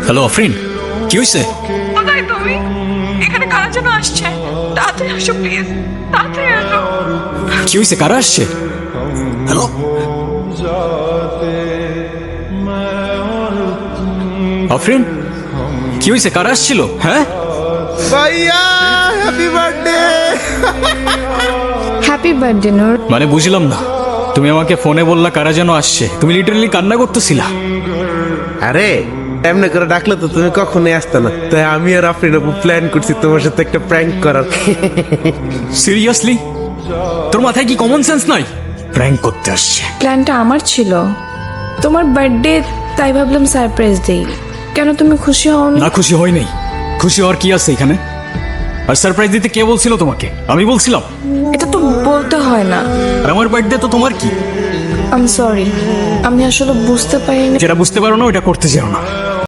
Hello Afrin, কি হয়েছে? কোথায় তুমি? এখানে কারা যেন আসছে, তাড়াতাড়ি আসো প্লিজ, তাড়াতাড়ি আসো। কি হয়েছে? কারা আসছে? হ্যালো আফরিন, কি হয়েছে? কারা আসছিল? হ্যাঁ ভাইয়া হ্যাপি বার্থডে। হ্যাপি বার্থডে নূর। মানে বুঝলাম না, তুমি আমাকে ফোনে বললা কারা যেন আসছে, তুমি লিটারালি কান্না করতেছিলা। আরে এমনি করে ডাকলে তো তুমি কখনোই আসতে না, তাই আমি আর আফরিন আপু প্ল্যান করছি তোমার সাথে একটা প্র্যাঙ্ক করার। সিরিয়াসলি? তোর মাথায় কি কমন সেন্স নাই? প্র্যাঙ্ক করতে আসছে? প্ল্যানটা আমার ছিল, তোমার বার্থডে, তাই ভাবলাম সারপ্রাইজ দেই। কেন তুমি খুশি হও না খুশি হই নাই, খুশি হওয়ার কি আছে এখানে? আর সারপ্রাইজ দিতে কে বলছিল তোমাকে? আমি বলছিলাম? এটা তো বলতে হয় না। আর আমার বার্থডে তো তোমার কি? আই এম সরি, আমি আসলে বুঝতে পারিনি। যেটা বুঝতে পারো না ওইটা করতে চাও না।